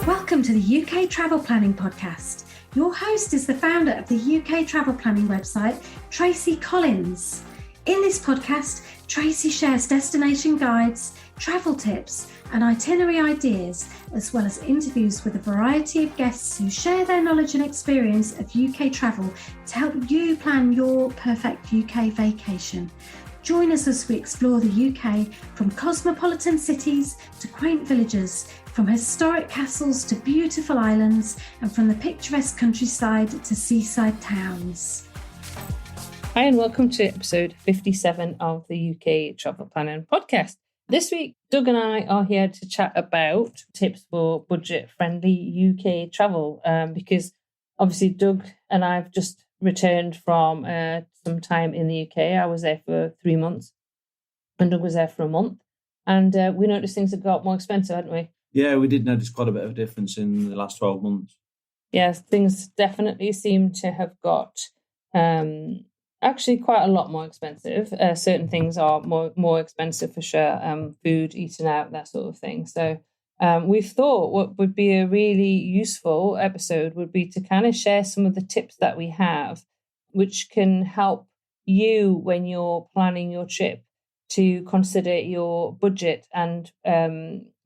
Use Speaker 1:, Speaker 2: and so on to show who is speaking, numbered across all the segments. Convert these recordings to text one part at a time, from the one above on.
Speaker 1: Welcome to the UK Travel Planning Podcast. Your host is the founder of the UK Travel Planning website, Tracy Collins. In this podcast, Tracy shares destination guides, travel tips, and itinerary ideas, as well as interviews with a variety of guests who share their knowledge and experience of UK travel to help you plan your perfect UK vacation. Join us as we explore the UK from cosmopolitan cities to quaint villages, from historic castles to beautiful islands, and from the picturesque countryside to seaside towns.
Speaker 2: Hi and welcome to episode 57 of the UK Travel Planning Podcast. This week, Doug and I are here to chat about tips for budget-friendly UK travel because obviously Doug and I have just returned from some time in the UK. I was there for 3 months and Doug was there for a month. And we noticed things have got more expensive, hadn't we?
Speaker 3: Yeah, we did notice quite a bit of difference in the last 12 months.
Speaker 2: Yes, things definitely seem to have got actually quite a lot more expensive. Certain things are more expensive for sure. Food, eating out, that sort of thing. So we've thought what would be a really useful episode would be to kind of share some of the tips that we have, which can help you when you're planning your trip to consider your budget and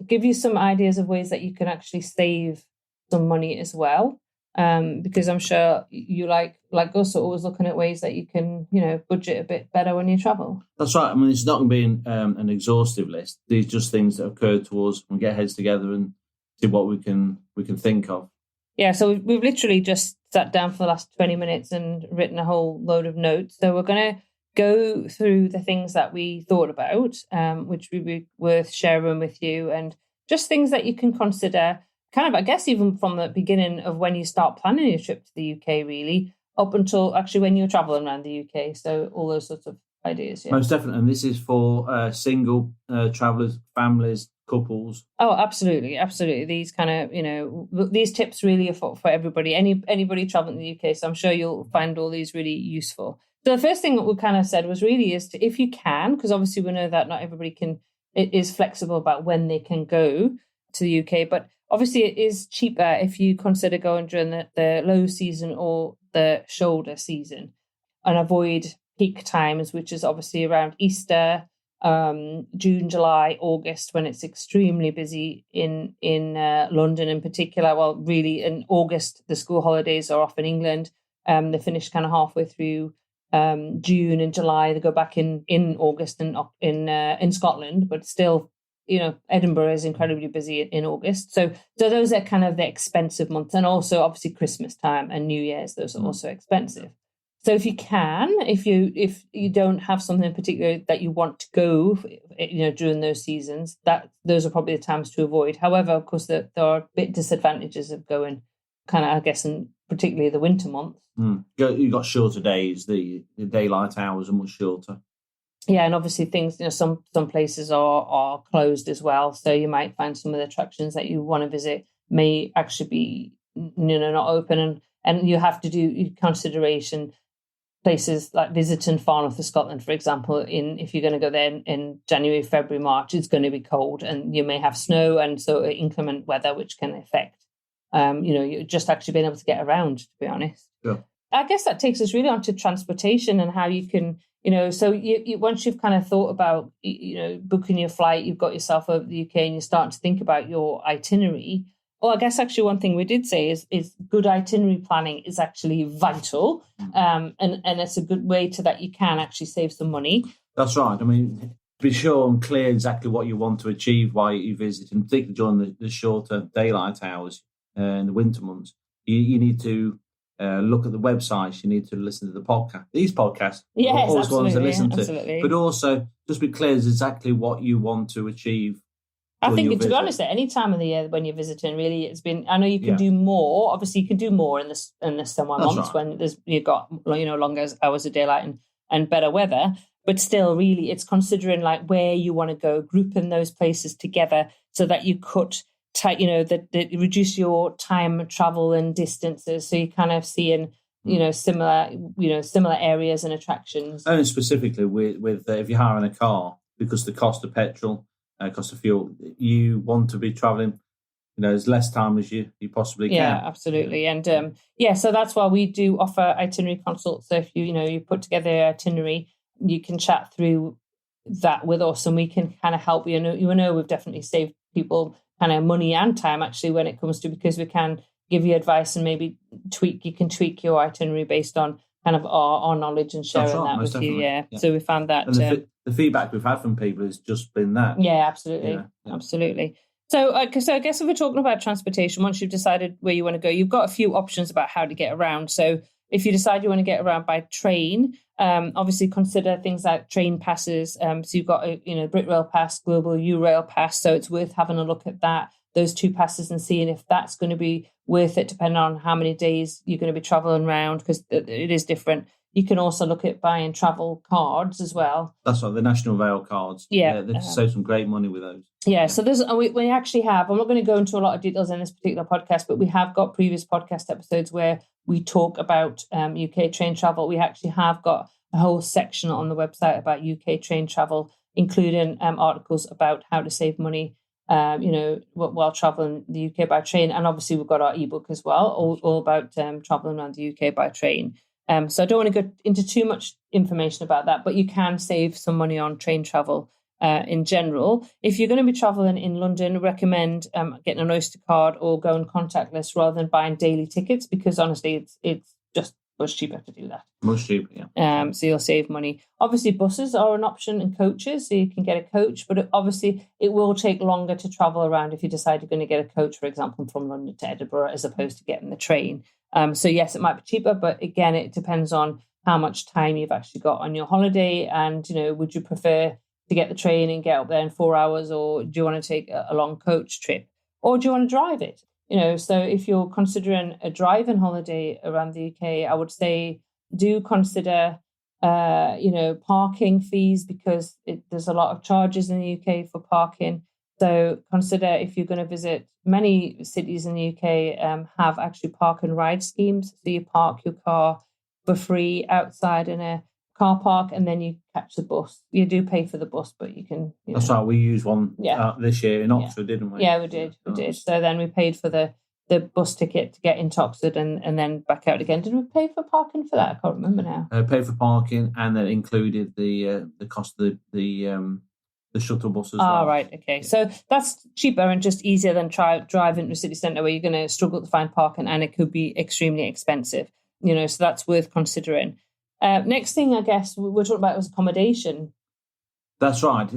Speaker 2: give you some ideas of ways that you can actually save some money as well. Because I'm sure you like us are always looking at ways that you can, budget a bit better when you travel.
Speaker 3: That's right. I mean, it's not going to be an exhaustive list. These are just things that have occurred to us and get heads together and see what we can think of.
Speaker 2: Yeah, so we've literally just sat down for the last 20 minutes and written a whole load of notes. So we're going to go through the things that we thought about, which would be worth sharing with you, and just things that you can consider kind of, I guess, even from the beginning of when you start planning your trip to the UK, really, up until actually when you're traveling around the UK. So all those sorts of ideas. Yeah.
Speaker 3: Most definitely. And this is for single travellers, families, couples.
Speaker 2: Oh, absolutely. Absolutely. These kind of, these tips really are for everybody, anybody traveling to the UK. So I'm sure you'll find all these really useful. So the first thing that we kind of said was really is to, if you can, because obviously we know that not everybody it is flexible about when they can go to the UK, but obviously it is cheaper if you consider going during the low season or the shoulder season and avoid peak times, which is obviously around Easter, June, July, August, when it's extremely busy in London in particular. Well, really in August, the school holidays are off in England. They finish kind of halfway through June and July. They go back in August and in Scotland, but still, Edinburgh is incredibly busy in August. So those are kind of the expensive months, and also obviously Christmas time and New Year's. Those are also expensive. So if you can, if you don't have something in particular that you want to go, during those seasons, those are probably the times to avoid. However, of course, there are a bit disadvantages of going kind of, I guess, in particularly the winter months.
Speaker 3: You've got shorter days. The daylight hours are much shorter.
Speaker 2: Yeah, and obviously things, some places are closed as well. So you might find some of the attractions that you want to visit may actually be, not open, and you have to do consideration. Places like visiting far north of Scotland, for example, if you're going to go there in January, February, March, it's going to be cold and you may have snow and so inclement weather, which can affect, you just actually being able to get around, to be honest.
Speaker 3: Sure.
Speaker 2: I guess that takes us really onto transportation and how you can, so you once you've kind of thought about, booking your flight, you've got yourself over the UK and you're starting to think about your itinerary. Well, I guess actually one thing we did say is good itinerary planning is actually vital, and it's a good way to that you can actually save some money.
Speaker 3: That's right. I mean, be sure and clear exactly what you want to achieve while you visit, and particularly during the shorter daylight hours in the winter months. You need to look at the websites. You need to listen to the podcast. These podcasts,
Speaker 2: yes,
Speaker 3: always ones to listen to.
Speaker 2: Absolutely.
Speaker 3: But also, just be clear exactly what you want to achieve.
Speaker 2: I think, to be honest, at any time of the year when you're visiting, really, it's been. I know you can do more. Obviously, you can do more in the summer months when you've got longer hours of daylight and better weather. But still, really, it's considering like where you want to go, grouping those places together so that you cut, that reduce your time travel and distances. So you're kind of seeing, similar areas and attractions.
Speaker 3: And specifically with if you're hiring a car, because the cost of petrol, cost of fuel, you want to be travelling as less time as you possibly can.
Speaker 2: Yeah, absolutely. And so that's why we do offer itinerary consults. So if you put together an itinerary, you can chat through that with us, and we can kind of help you. We've definitely saved people kind of money and time actually when it comes to, because we can give you advice and maybe you can tweak your itinerary based on kind of our knowledge and sharing that with
Speaker 3: definitely.
Speaker 2: you. Yeah. So we found that.
Speaker 3: And the feedback we've had from people has just been that.
Speaker 2: Yeah, absolutely. Absolutely. So I guess if we're talking about transportation, once you've decided where you want to go, you've got a few options about how to get around. So if you decide you want to get around by train, obviously consider things like train passes. So you've got BritRail pass, Global Eurail pass. So it's worth having a look at those two passes and seeing if that's going to be worth it, depending on how many days you're going to be traveling around, because it is different. You can also look at buying travel cards as well.
Speaker 3: That's right, the National Rail cards.
Speaker 2: Yeah.
Speaker 3: They save some great money with those.
Speaker 2: Yeah, so we actually have, I'm not going to go into a lot of details in this particular podcast, but we have got previous podcast episodes where we talk about UK train travel. We actually have got a whole section on the website about UK train travel, including articles about how to save money, while traveling the UK by train. And obviously we've got our ebook as well, all about traveling around the UK by train. So I don't want to go into too much information about that, but you can save some money on train travel in general. If you're going to be traveling in London, I recommend getting an Oyster card or going contactless rather than buying daily tickets, because honestly, it's just much cheaper to do that.
Speaker 3: Much cheaper, yeah.
Speaker 2: So you'll save money. Obviously, buses are an option and coaches, so you can get a coach, but obviously it will take longer to travel around if you decide you're going to get a coach, for example, from London to Edinburgh, as opposed to getting the train. So yes, it might be cheaper, but again, it depends on how much time you've actually got on your holiday, and would you prefer to get the train and get up there in 4 hours, or do you want to take a long coach trip, or do you want to drive it? So if you're considering a driving holiday around the UK, I would say do consider parking fees, because there's a lot of charges in the UK for parking. So consider, if you're going to visit, many cities in the UK have actually park and ride schemes. So you park your car for free outside in a car park, and then you catch the bus. You do pay for the bus, but you can.
Speaker 3: That's right. We used one this year in Oxford, didn't we?
Speaker 2: Yeah, we did. So then we paid for the bus ticket to get into Oxford and then back out again. Did we pay for parking for that? I can't remember now.
Speaker 3: Paid for parking, and then included the cost of the shuttle bus as well.
Speaker 2: Oh, right. Okay. So that's cheaper and just easier than driving to the city centre, where you're going to struggle to find parking, and it could be extremely expensive. So that's worth considering. Next thing, I guess, we're talking about was accommodation.
Speaker 3: That's right.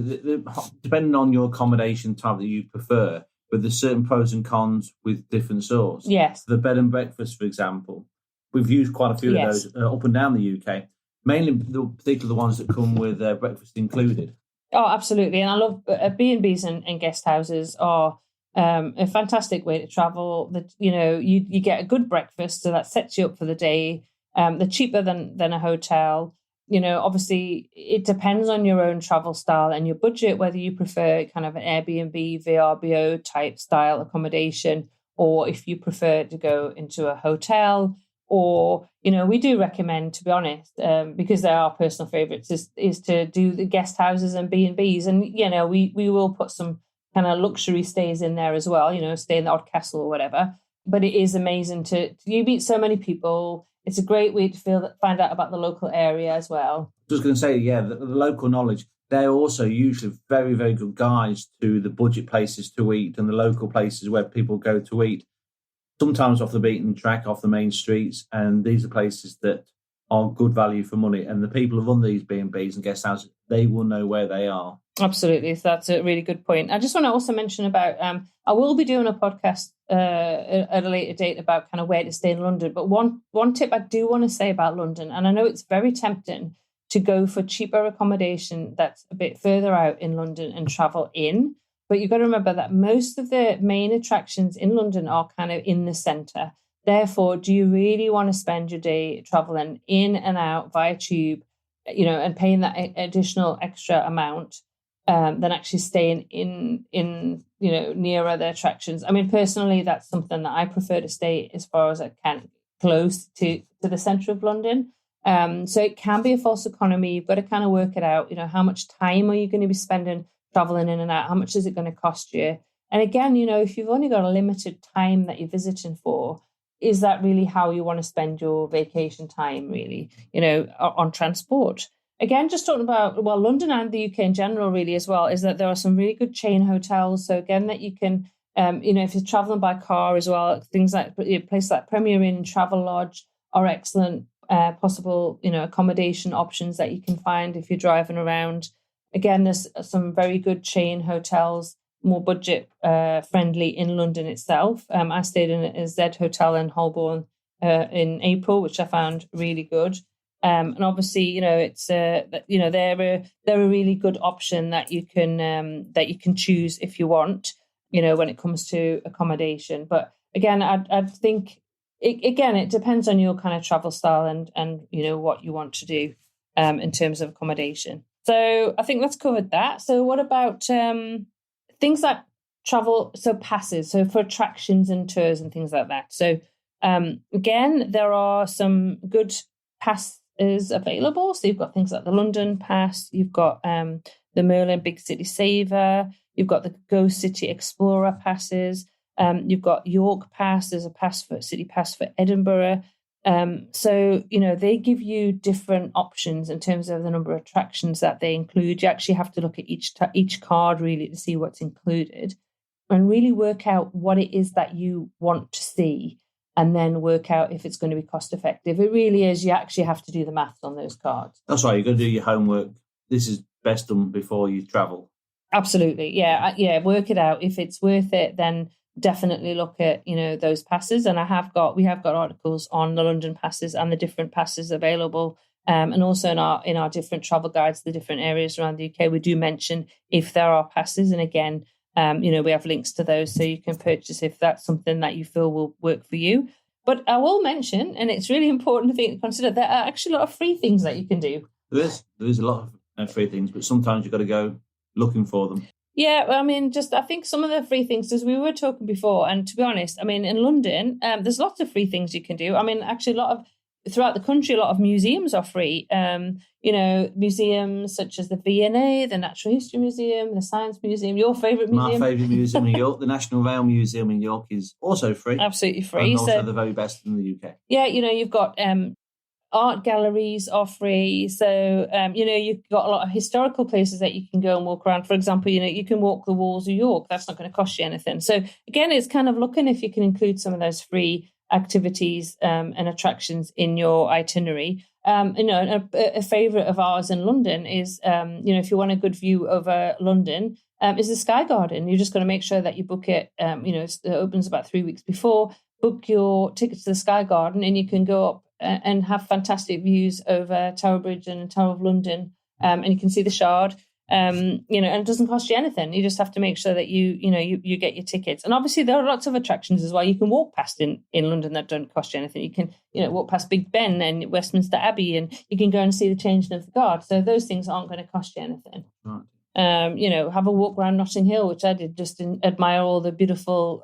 Speaker 3: Depending on your accommodation type that you prefer, but there's certain pros and cons with different sorts.
Speaker 2: Yes.
Speaker 3: The bed and breakfast, for example, we've used quite a few of those up and down the UK, mainly particularly the ones that come with breakfast included.
Speaker 2: Oh, absolutely. And I love B&Bs and guest houses are a fantastic way to travel. That you get a good breakfast, so that sets you up for the day. They're cheaper than a hotel. Obviously, it depends on your own travel style and your budget, whether you prefer kind of an Airbnb, VRBO type style accommodation, or if you prefer to go into a hotel. Or, we do recommend, to be honest, because they're our personal favourites, is to do the guest houses and B&Bs. And, we will put some kind of luxury stays in there as well, stay in the odd castle or whatever. But it is amazing you meet so many people. It's a great way to find out about the local area as well.
Speaker 3: Just going to say, the local knowledge. They're also usually very, very good guides to the budget places to eat and the local places where people go to eat. Sometimes off the beaten track, off the main streets, and these are places that are good value for money. And the people who run these B&Bs and guest houses, they will know where they are.
Speaker 2: Absolutely. So that's a really good point. I just want to also mention about, I will be doing a podcast at a later date about kind of where to stay in London. But one tip I do want to say about London, and I know it's very tempting to go for cheaper accommodation that's a bit further out in London and travel in. But you've got to remember that most of the main attractions in London are kind of in the centre. Therefore, do you really want to spend your day travelling in and out via tube, and paying that additional extra amount than actually staying in nearer the attractions? I mean, personally, that's something that I prefer to stay as far as I can, close to the centre of London. So it can be a false economy. You've got to kind of work it out. How much time are you going to be spending traveling in and out? How much is it going to cost you? And again, if you've only got a limited time that you're visiting for, is that really how you want to spend your vacation time, really, on transport? Again, just talking about, London and the UK in general, really, as well, is that there are some really good chain hotels. So again, that you can, if you're traveling by car as well, things like places like Premier Inn, Travelodge are excellent possible, accommodation options that you can find if you're driving around. Again, there's some very good chain hotels, more budget friendly in London itself. I stayed in a Z Hotel in Holborn in April, which I found really good. And obviously, it's they're a really good option that you can choose if you want, when it comes to accommodation. But again, I'd think it depends on your kind of travel style and what you want to do in terms of accommodation. So I think that's covered that. So what about things like travel, so passes, so for attractions and tours and things like that. So again, there are some good passes available. So you've got things like the London Pass, you've got the Merlin Big City Saver, you've got the Go City Explorer passes, you've got York Pass, there's a city pass for Edinburgh. So, they give you different options in terms of the number of attractions that they include. You actually have to look at each card really to see what's included and really work out what it is that you want to see and then work out if it's going to be cost effective. It really is. You actually have to do the maths on those cards.
Speaker 3: That's right. You've got to do your homework. This is best done before you travel.
Speaker 2: Absolutely. Yeah. Work it out. If it's worth it, then definitely look at those passes. And we have got articles on the London passes and the different passes available, and also in our different travel guides, the different areas around the UK, we do mention if there are passes. And again, we have links to those so you can purchase if that's something that you feel will work for you. But I will mention, and it's really important to consider, there are actually a lot of free things that you can do.
Speaker 3: There is a lot of free things, but sometimes you've got to go looking for them.
Speaker 2: Yeah, I think some of the free things, as we were talking before, and to be honest, in London, there's lots of free things you can do. Actually, throughout the country, a lot of museums are free. Museums such as the V&A, the Natural History Museum, the Science Museum, your favourite museum.
Speaker 3: My favourite museum in York, the National Rail Museum in York, is also free.
Speaker 2: Absolutely free.
Speaker 3: And also the very best in the UK.
Speaker 2: Yeah, you've got art galleries are free. So, you've got a lot of historical places that you can go and walk around. For example, you can walk the walls of York. That's not going to cost you anything. So again, it's kind of looking if you can include some of those free activities and attractions in your itinerary. A favourite of ours in London is, if you want a good view over London, is the Sky Garden. You're just going to make sure that you book it. It opens about 3 weeks before. Book your tickets to the Sky Garden and you can go up and have fantastic views over Tower Bridge and Tower of London, and you can see the Shard. And it doesn't cost you anything. You just have to make sure that you get your tickets. And obviously there are lots of attractions as well. You can walk past in London that don't cost you anything. You can walk past Big Ben and Westminster Abbey, and you can go and see the changing of the guard. So those things aren't going to cost you anything. Right. Have a walk around Notting Hill, which I did, just admire all the beautiful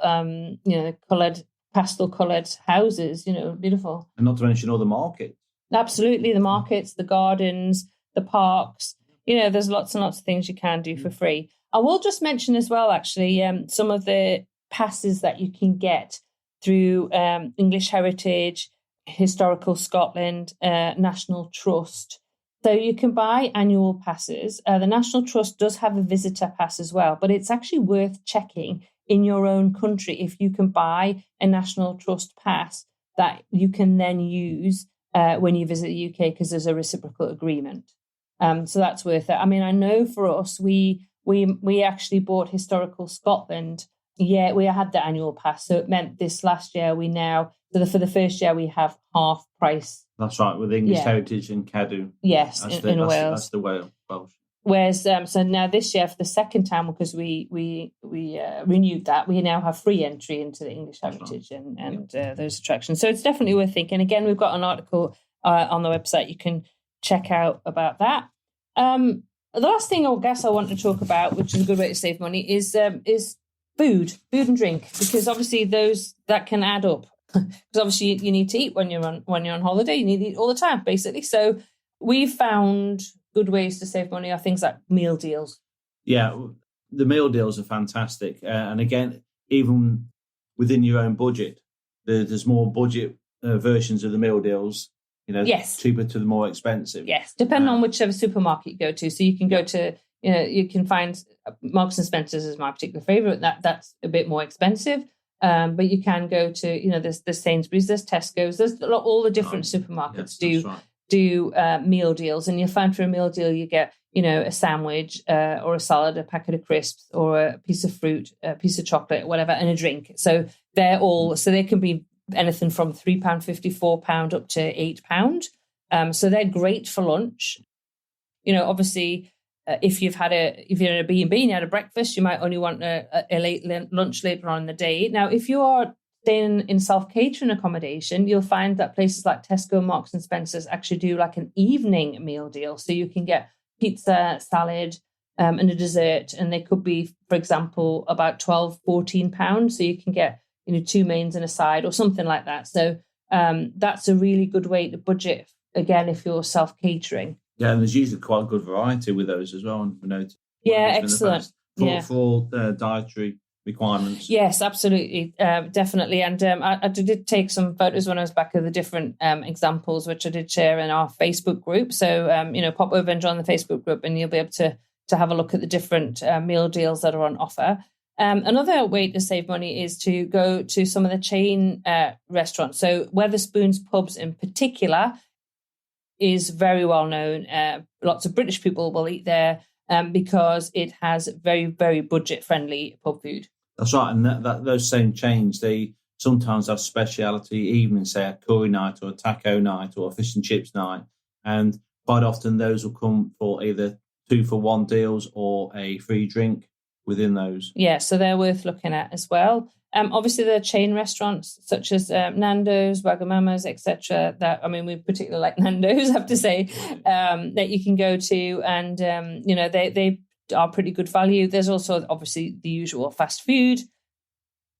Speaker 2: pastel coloured houses, beautiful.
Speaker 3: And not to mention all the markets.
Speaker 2: Absolutely, the markets, the gardens, the parks. There's lots and lots of things you can do for free. I will just mention as well, actually, some of the passes that you can get through English Heritage, Historical Scotland, National Trust. So you can buy annual passes. The National Trust does have a visitor pass as well, but it's actually worth checking in your own country if you can buy a National Trust pass that you can then use when you visit the UK, because there's a reciprocal agreement. So that's worth it. I know for us, we actually bought Historical Scotland. Yeah, we had the annual pass. So it meant this last year for the first year we have half price.
Speaker 3: That's right, with English Heritage and Cadw.
Speaker 2: Yes, in Wales.
Speaker 3: That's the Welsh.
Speaker 2: Whereas, so now this year, for the second time, because we renewed that, we now have free entry into the English Heritage and those attractions. So it's definitely worth thinking. Again, we've got an article on the website you can check out about that. The last thing I guess I want to talk about, which is a good way to save money, is food and drink, because obviously that can add up. Because obviously you need to eat when you're on holiday. You need to eat all the time, basically. So we've found good ways to save money are things like meal deals.
Speaker 3: Yeah, the meal deals are fantastic. And again, even within your own budget, there's more budget versions of the meal deals,
Speaker 2: yes,
Speaker 3: cheaper to the more expensive.
Speaker 2: Yes, depending on whichever supermarket you go to. So you can go to, you can find Marks and Spencer's is my particular favourite. That's a bit more expensive. But you can go to, there's Sainsbury's, there's Tesco's, there's all the different supermarkets do meal deals. And you'll find for a meal deal, you get, a sandwich or a salad, a packet of crisps or a piece of fruit, a piece of chocolate, whatever, and a drink. So they can be anything from £3.50, £4 up to £8. So they're great for lunch. Obviously, if you're in a B&B and you had a breakfast, you might only want a late lunch later on in the day. Now, if you are staying in self-catering accommodation, you'll find that places like Tesco, Marks and Spencer's actually do like an evening meal deal. So you can get pizza, salad, and a dessert, and they could be, for example, about £12, £14. So you can get 2 mains and a side or something like that. So that's a really good way to budget, again, if you're self-catering.
Speaker 3: Yeah, and there's usually quite a good variety with those as well.
Speaker 2: Yeah, excellent.
Speaker 3: For all dietary requirements.
Speaker 2: Yes, absolutely, definitely. And I did take some photos when I was back of the different examples, which I did share in our Facebook group. So, pop over and join the Facebook group and you'll be able to have a look at the different meal deals that are on offer. Another way to save money is to go to some of the chain restaurants. So Wetherspoons pubs in particular is very well known. Lots of British people will eat there because it has very, very budget-friendly pub food.
Speaker 3: That's right, and those same chains, they sometimes have speciality evenings, say a curry night or a taco night or a fish and chips night, and quite often those will come for either 2-for-1 deals or a free drink within those.
Speaker 2: Yeah, so they're worth looking at as well. Obviously, there are chain restaurants such as Nando's, Wagamama's, etc. We particularly like Nando's, I have to say, that you can go to, and they are pretty good value. There's also obviously the usual fast food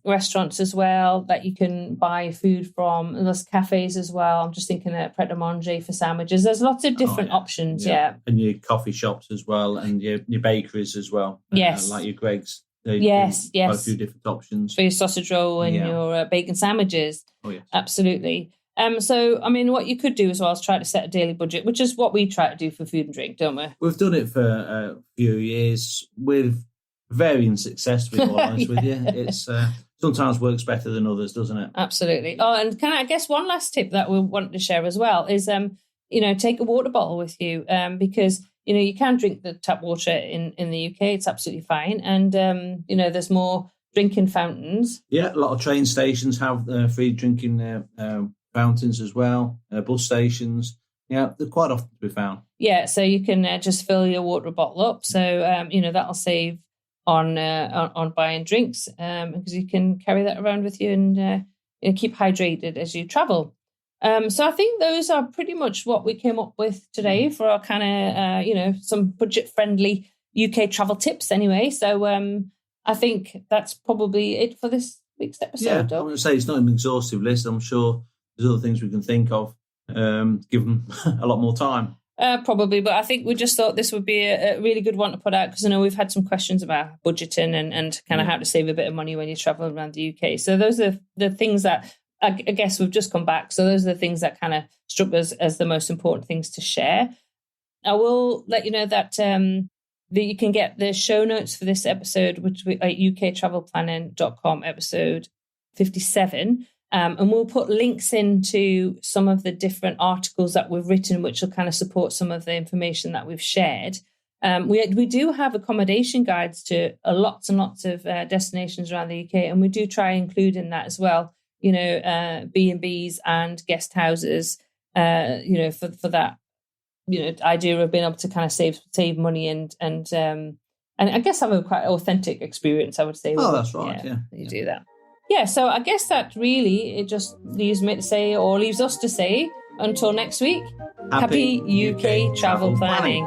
Speaker 2: restaurants as well that you can buy food from. And there's cafes as well. I'm just thinking of Pret a Manger for sandwiches. There's lots of different options. Yeah,
Speaker 3: and your coffee shops as well, and your bakeries as well.
Speaker 2: Yes,
Speaker 3: like your Greggs.
Speaker 2: Yes.
Speaker 3: Quite a few different options
Speaker 2: for your sausage roll and your bacon sandwiches.
Speaker 3: Oh yes,
Speaker 2: absolutely. So, what you could do as well is try to set a daily budget, which is what we try to do for food and drink, don't we?
Speaker 3: We've done it for a few years with varying success, to be honest with you. It's sometimes works better than others, doesn't it?
Speaker 2: Absolutely. Oh, and I guess one last tip that we want to share as well is, take a water bottle with you because, you can drink the tap water in the UK. It's absolutely fine. And, there's more drinking fountains.
Speaker 3: Yeah, a lot of train stations have free drinking fountains as well, bus stations. Yeah, they're quite often to be found.
Speaker 2: Yeah, so you can just fill your water bottle up. So, that'll save on buying drinks because you can carry that around with you and keep hydrated as you travel. So I think those are pretty much what we came up with today for our kind of, some budget-friendly UK travel tips anyway. So I think that's probably it for this week's episode.
Speaker 3: Yeah, I want to say it's not an exhaustive list. I'm sure there's other things we can think of, given a lot more time.
Speaker 2: Probably, but I think we just thought this would be a really good one to put out because I know we've had some questions about budgeting and kind of how to save a bit of money when you travel around the UK. So those are the things that I guess we've just come back. So those are the things that kind of struck us as the most important things to share. I will let you know that you can get the show notes for this episode, which we at uktravelplanning.com, episode 57. And we'll put links into some of the different articles that we've written, which will kind of support some of the information that we've shared. We do have accommodation guides to lots and lots of destinations around the UK, and we do try and include in that as well, B&Bs and guest houses, for that, idea of being able to kind of save money and I guess have a quite authentic experience, I would say.
Speaker 3: That's right. Yeah.
Speaker 2: You do that. Yeah, so I guess that really, it just leaves us to say, until next week, happy UK travel planning.